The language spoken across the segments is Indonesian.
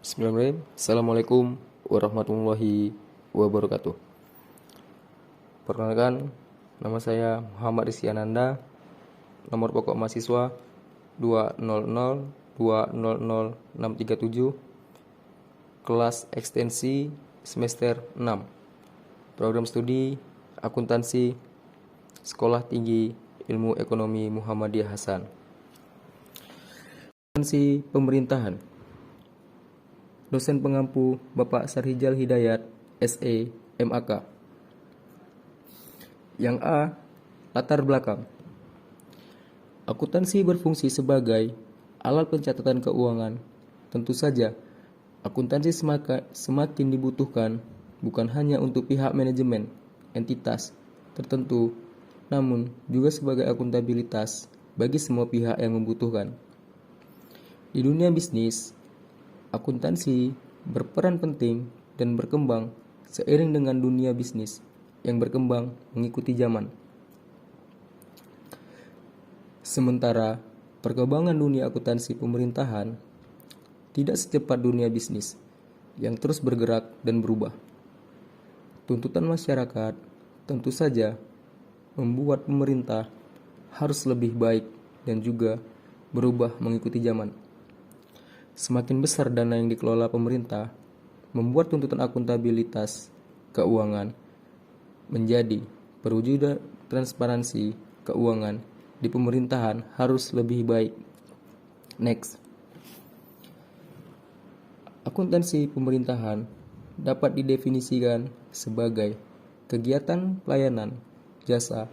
Bismillahirrahmanirrahim. Assalamualaikum warahmatullahi wabarakatuh. Perkenalkan, nama saya Muhammad Rizky Ananda. Nomor pokok mahasiswa 200200637. Kelas ekstensi semester 6. Program studi akuntansi Sekolah Tinggi Ilmu Ekonomi Muhammadiyah Hasan. Akuntansi pemerintahan. Dosen pengampu Bapak Sarhijal Hidayat, SE, MAK. Yang A. Latar belakang. Akuntansi berfungsi sebagai alat pencatatan keuangan. Tentu saja, akuntansi semakin dibutuhkan bukan hanya untuk pihak manajemen, entitas tertentu, namun juga sebagai akuntabilitas bagi semua pihak yang membutuhkan. Di dunia bisnis, akuntansi berperan penting dan berkembang seiring dengan dunia bisnis yang berkembang mengikuti zaman. Sementara perkembangan dunia akuntansi pemerintahan tidak secepat dunia bisnis yang terus bergerak dan berubah. Tuntutan masyarakat tentu saja membuat pemerintah harus lebih baik dan juga berubah mengikuti zaman. Semakin besar dana yang dikelola pemerintah, membuat tuntutan akuntabilitas keuangan menjadi perwujudan transparansi keuangan di pemerintahan harus lebih baik. Next. Akuntansi pemerintahan dapat didefinisikan sebagai kegiatan pelayanan jasa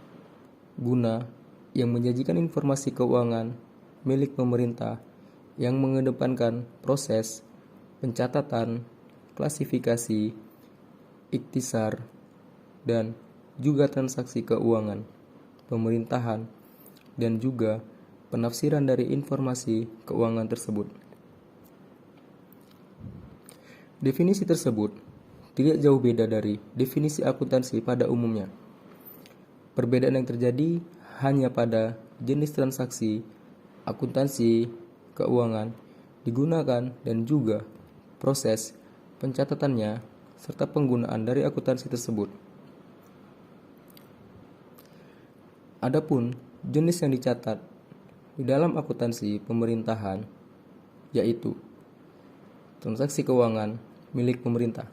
guna yang menyajikan informasi keuangan milik pemerintah yang mengedepankan proses pencatatan, klasifikasi, ikhtisar, dan juga transaksi keuangan pemerintahan dan juga penafsiran dari informasi keuangan tersebut. Definisi tersebut tidak jauh beda dari definisi akuntansi pada umumnya. Perbedaan yang terjadi hanya pada jenis transaksi akuntansi keuangan digunakan dan juga proses pencatatannya serta penggunaan dari akuntansi tersebut. Adapun jenis yang dicatat di dalam akuntansi pemerintahan yaitu transaksi keuangan milik pemerintah.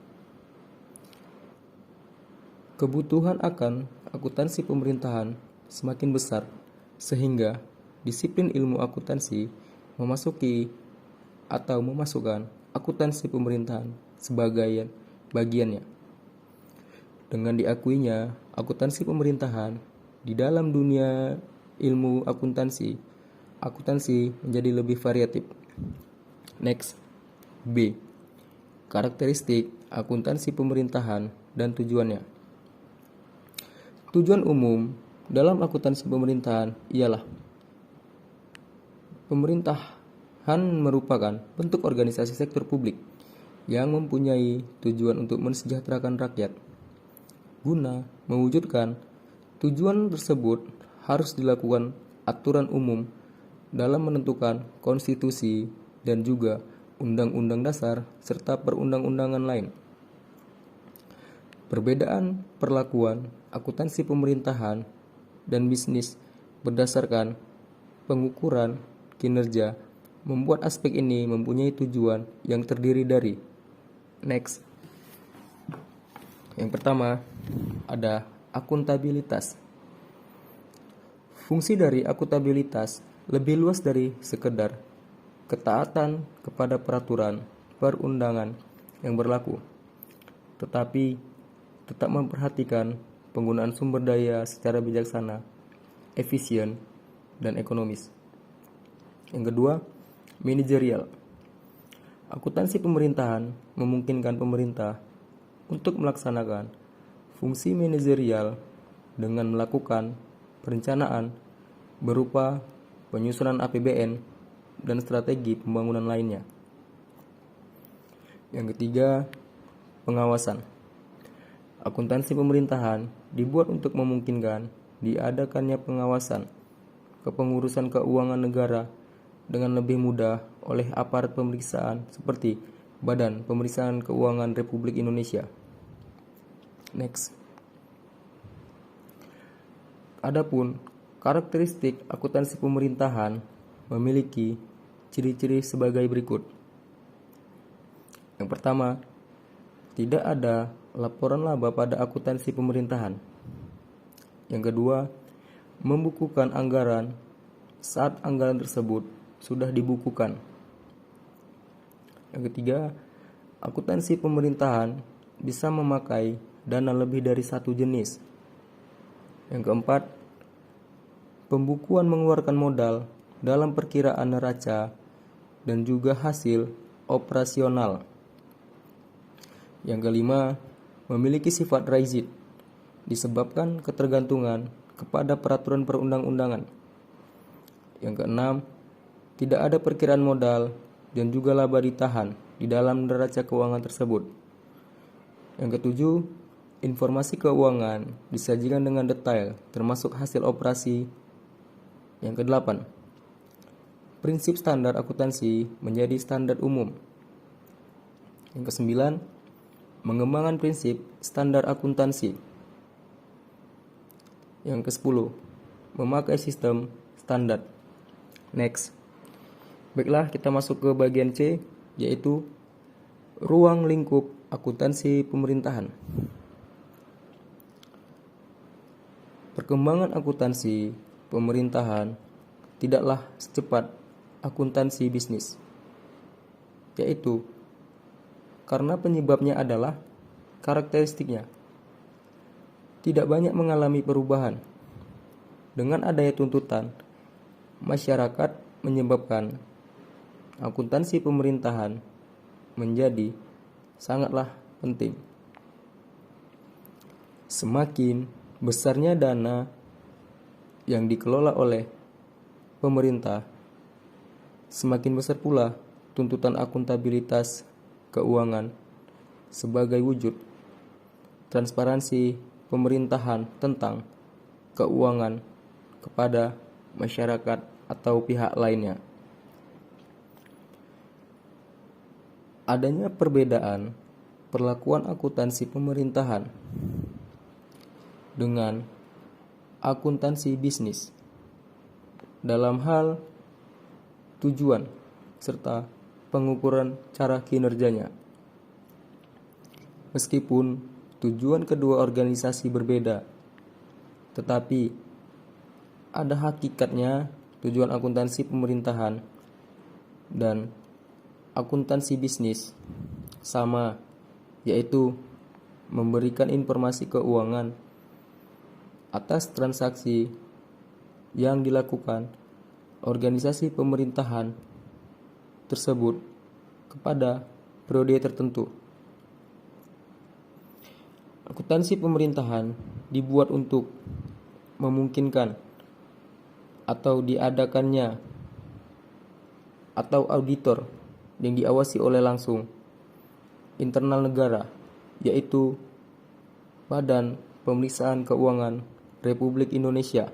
Kebutuhan akan akuntansi pemerintahan semakin besar sehingga disiplin ilmu akuntansi memasukkan akuntansi pemerintahan sebagai bagiannya. Dengan diakuinya akuntansi pemerintahan di dalam dunia ilmu akuntansi menjadi lebih variatif. Next. B. Karakteristik akuntansi pemerintahan dan tujuannya. Tujuan umum dalam akuntansi pemerintahan ialah pemerintahan merupakan bentuk organisasi sektor publik yang mempunyai tujuan untuk mensejahterakan rakyat. Guna mewujudkan tujuan tersebut harus dilakukan aturan umum dalam menentukan konstitusi dan juga undang-undang dasar serta perundang-undangan lain. Perbedaan perlakuan akuntansi pemerintahan dan bisnis berdasarkan pengukuran kinerja membuat aspek ini mempunyai tujuan yang terdiri dari next. Yang pertama ada akuntabilitas. Fungsi dari akuntabilitas lebih luas dari sekedar ketaatan kepada peraturan perundangan yang berlaku, tetapi tetap memperhatikan penggunaan sumber daya secara bijaksana, efisien, dan ekonomis. Yang kedua, manajerial. Akuntansi pemerintahan memungkinkan pemerintah untuk melaksanakan fungsi manajerial dengan melakukan perencanaan berupa penyusunan APBN dan strategi pembangunan lainnya. Yang ketiga, pengawasan. Akuntansi pemerintahan dibuat untuk memungkinkan diadakannya pengawasan kepengurusan keuangan negara dengan lebih mudah oleh aparat pemeriksaan seperti Badan Pemeriksaan Keuangan Republik Indonesia. Next. Adapun karakteristik akuntansi pemerintahan memiliki ciri-ciri sebagai berikut. Yang pertama, tidak ada laporan laba pada akuntansi pemerintahan. Yang kedua, membukukan anggaran saat anggaran tersebut sudah dibukukan. Yang ketiga, akuntansi pemerintahan bisa memakai dana lebih dari satu jenis. Yang keempat, pembukuan mengeluarkan modal dalam perkiraan neraca dan juga hasil operasional. Yang kelima, memiliki sifat rigid disebabkan ketergantungan kepada peraturan perundang-undangan. Yang keenam, tidak ada perkiraan modal dan juga laba ditahan di dalam neraca keuangan tersebut. Yang ketujuh, informasi keuangan disajikan dengan detail termasuk hasil operasi. Yang kedelapan, prinsip standar akuntansi menjadi standar umum. Yang kesembilan, mengembangkan prinsip standar akuntansi. Yang kesepuluh, memakai sistem standar. Next. Baiklah, kita masuk ke bagian C, yaitu ruang lingkup akuntansi pemerintahan. Perkembangan akuntansi pemerintahan tidaklah secepat akuntansi bisnis, yaitu karena penyebabnya adalah karakteristiknya tidak banyak mengalami perubahan. Dengan adanya tuntutan masyarakat menyebabkan akuntansi pemerintahan menjadi sangatlah penting. Semakin besarnya dana yang dikelola oleh pemerintah, semakin besar pula tuntutan akuntabilitas keuangan sebagai wujud transparansi pemerintahan tentang keuangan kepada masyarakat atau pihak lainnya. Adanya perbedaan perlakuan akuntansi pemerintahan dengan akuntansi bisnis dalam hal tujuan serta pengukuran cara kinerjanya. Meskipun tujuan kedua organisasi berbeda, tetapi ada hakikatnya tujuan akuntansi pemerintahan dan akuntansi bisnis sama, yaitu memberikan informasi keuangan atas transaksi yang dilakukan organisasi pemerintahan tersebut kepada periode tertentu. Akuntansi pemerintahan dibuat untuk memungkinkan atau diadakannya atau auditor yang diawasi oleh langsung internal negara, yaitu Badan Pemeriksaan Keuangan Republik Indonesia.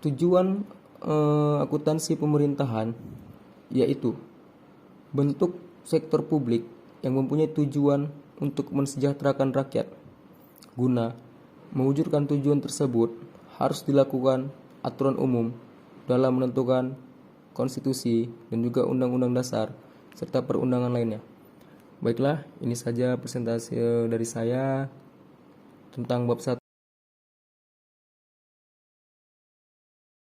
Tujuan akuntansi pemerintahan yaitu bentuk sektor publik yang mempunyai tujuan untuk mensejahterakan rakyat. Guna mewujudkan tujuan tersebut harus dilakukan aturan umum dalam menentukan konstitusi dan juga undang-undang dasar serta perundangan lainnya. Baiklah, ini saja presentasi dari saya tentang bab 1